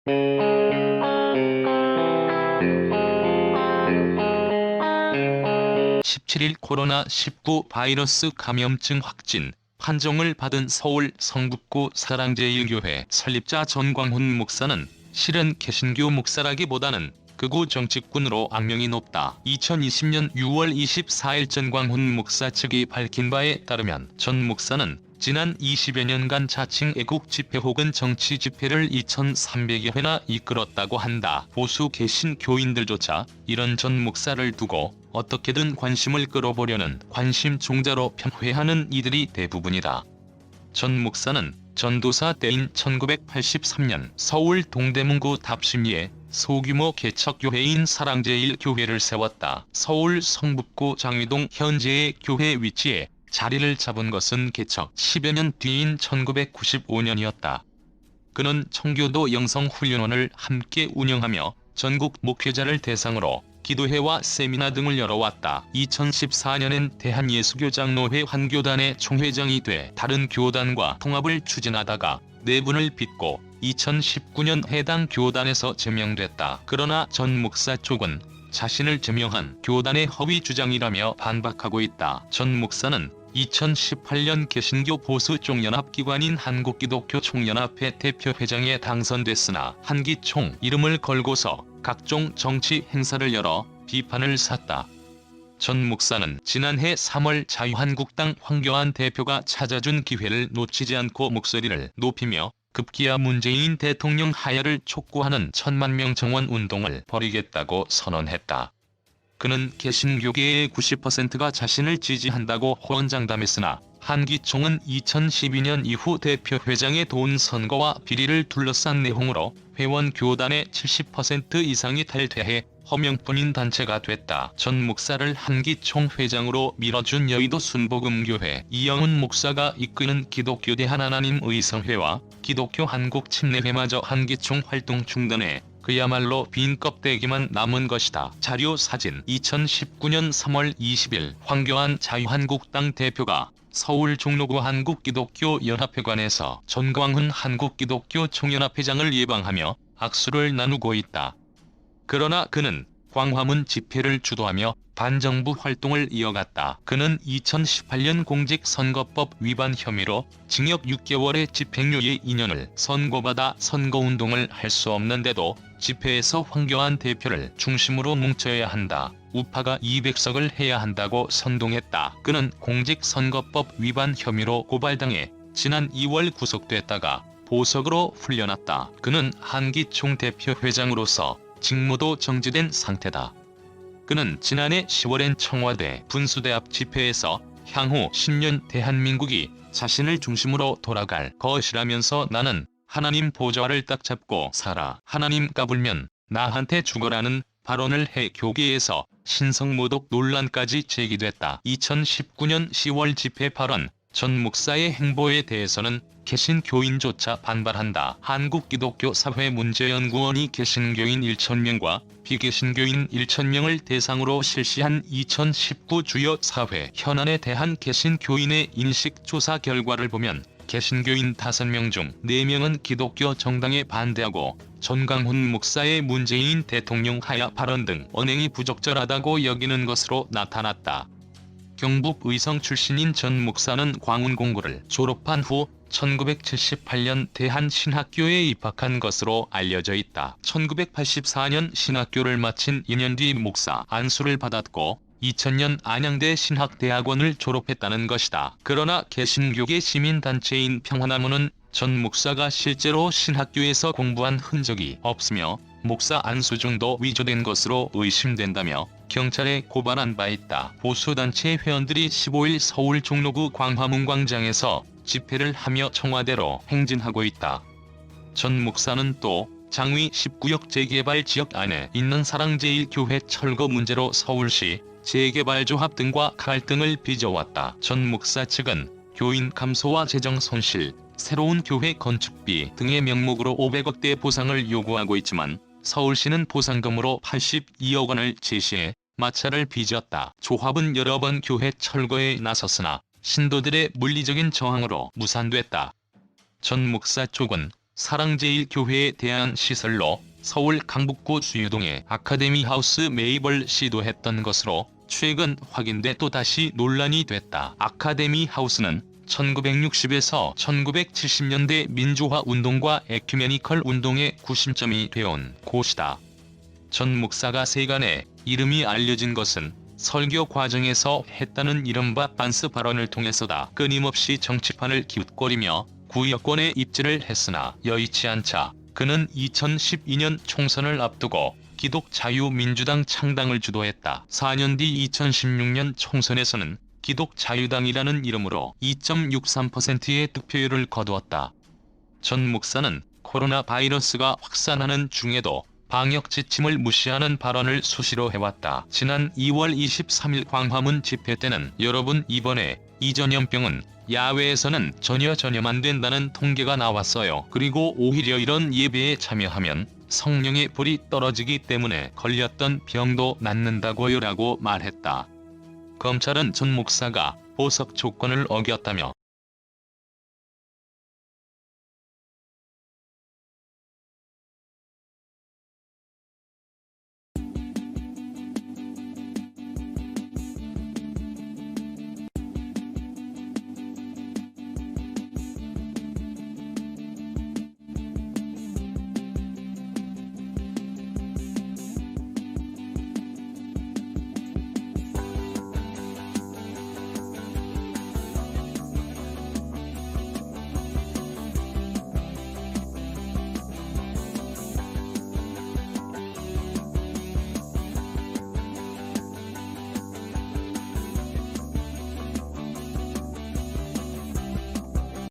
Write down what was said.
(17일) 코로나19 바이러스 감염증 확진 판정을 받은 서울 성북구 사랑제일교회 설립자 전광훈 목사는 실은 개신교 목사라기보다는 극우 정치꾼으로 악명이 높다. 2020년 6월 24일 전광훈 목사 측이 밝힌 바에 따르면 전 목사는 지난 20여 년간 자칭 애국 집회 혹은 정치 집회를 2,300여 회나 이끌었다고 한다. 보수 개신교인들조차 이런 전 목사를 두고 어떻게든 관심을 끌어보려는 관심 종자로 편회하는 이들이 대부분이다. 전 목사는 전도사 때인 1983년 서울 동대문구 답심리에 소규모 개척교회인 사랑제일교회를 세웠다. 서울 성북구 장위동 현재의 교회 위치에 자리를 잡은 것은 개척 10여 년 뒤인 1995년이었다. 그는 청교도 영성훈련원을 함께 운영하며 전국 목회자를 대상으로 기도회와 세미나 등을 열어왔다. 2014년엔 대한예수교장로회 한교단의 총회장이 돼 다른 교단과 통합을 추진하다가 내분을 빚고 2019년 해당 교단에서 제명됐다. 그러나 전 목사 쪽은 자신을 제명한 교단의 허위 주장이라며 반박하고 있다. 전 목사는 2018년 개신교 보수 총연합기관인 한국기독교 총연합회 대표회장에 당선됐으나 한기총 이름을 걸고서 각종 정치 행사를 열어 비판을 샀다. 전 목사는 지난해 3월 자유한국당 황교안 대표가 찾아준 기회를 놓치지 않고 목소리를 높이며 급기야 문재인 대통령 하야를 촉구하는 10,000명 정원 운동을 벌이겠다고 선언했다. 그는 개신교계의 90%가 자신을 지지한다고 호언장담했으나 한기총은 2012년 이후 대표회장의 돈 선거와 비리를 둘러싼 내용으로 회원 교단의 70% 이상이 탈퇴해 허명뿐인 단체가 됐다. 전 목사를 한기총 회장으로 밀어준 여의도 순복음교회 이영훈 목사가 이끄는 기독교 대한하나님 의성회와 기독교 한국침례회마저 한기총 활동 중단에 그야말로 빈 껍데기만 남은 것이다. 자료 사진 2019년 3월 20일 황교안 자유한국당 대표가 서울 종로구 한국기독교연합회관에서 전광훈 한국기독교 총연합회장을 예방하며 악수를 나누고 있다. 그러나 그는 광화문 집회를 주도하며 반정부 활동을 이어갔다. 그는 2018년 공직선거법 위반 혐의로 징역 6개월의 집행유예 2년을 선고받아 선거운동을 할 수 없는데도 집회에서 황교안 대표를 중심으로 뭉쳐야 한다. 우파가 200석을 해야 한다고 선동했다. 그는 공직선거법 위반 혐의로 고발당해 지난 2월 구속됐다가 보석으로 풀려났다. 그는 한기총 대표회장으로서 직무도 정지된 상태다. 그는 지난해 10월엔 청와대 분수대 앞 집회에서 향후 10년 대한민국이 자신을 중심으로 돌아갈 것이라면서 나는 하나님 보좌를 딱 잡고 살아. 하나님 까불면 나한테 죽어라는 발언을 해 교계에서 신성모독 논란까지 제기됐다. 2019년 10월 집회 발언 전 목사의 행보에 대해서는 개신교인조차 반발한다. 한국기독교사회문제연구원이 개신교인 1,000명과 비개신교인 1,000명을 대상으로 실시한 2019 주요 사회 현안에 대한 개신교인의 인식조사 결과를 보면 개신교인 5명 중 4명은 기독교 정당에 반대하고 전광훈 목사의 문재인 대통령 하야 발언 등 언행이 부적절하다고 여기는 것으로 나타났다. 경북 의성 출신인 전 목사는 광운공고를 졸업한 후 1978년 대한신학교에 입학한 것으로 알려져 있다. 1984년 신학교를 마친 2년 뒤 목사 안수를 받았고 2000년 안양대 신학대학원을 졸업했다는 것이다. 그러나 개신교계 시민단체인 평화나무는 전 목사가 실제로 신학교에서 공부한 흔적이 없으며 목사 안수증도 위조된 것으로 의심된다며 경찰에 고발한 바 있다. 보수단체 회원들이 15일 서울 종로구 광화문 광장에서 집회를 하며 청와대로 행진하고 있다. 전 목사는 또 장위 19역 재개발 지역 안에 있는 사랑제일교회 철거 문제로 서울시 재개발조합 등과 갈등을 빚어왔다. 전 목사 측은 교인 감소와 재정 손실, 새로운 교회 건축비 등의 명목으로 500억대 보상을 요구하고 있지만 서울시는 보상금으로 82억 원을 제시해 마찰을 빚었다. 조합은 여러 번 교회 철거에 나섰으나 신도들의 물리적인 저항으로 무산됐다. 전 목사 쪽은 사랑제일교회에 대한 시설로 서울 강북구 수유동의 아카데미 하우스 매입을 시도했던 것으로 최근 확인돼 또다시 논란이 됐다. 아카데미 하우스는 1960에서 1970년대 민주화 운동과 에큐메니컬 운동의 구심점이 되어온 곳이다. 전 목사가 세간에 이름이 알려진 것은 설교 과정에서 했다는 이른바 반스 발언을 통해서다. 끊임없이 정치판을 기웃거리며 구여권에 입지를 했으나 여의치 않자 그는 2012년 총선을 앞두고 기독자유민주당 창당을 주도했다. 4년 뒤 2016년 총선에서는 기독자유당이라는 이름으로 2.63%의 득표율을 거두었다. 전 목사는 코로나 바이러스가 확산하는 중에도 방역 지침을 무시하는 발언을 수시로 해왔다. 지난 2월 23일 광화문 집회 때는 여러분 이번에 이 전염병은 야외에서는 전혀 안 된다는 통계가 나왔어요. 그리고 오히려 이런 예배에 참여하면 성령의 불이 떨어지기 때문에 걸렸던 병도 낫는다고요 라고 말했다. 검찰은 전 목사가 보석 조건을 어겼다며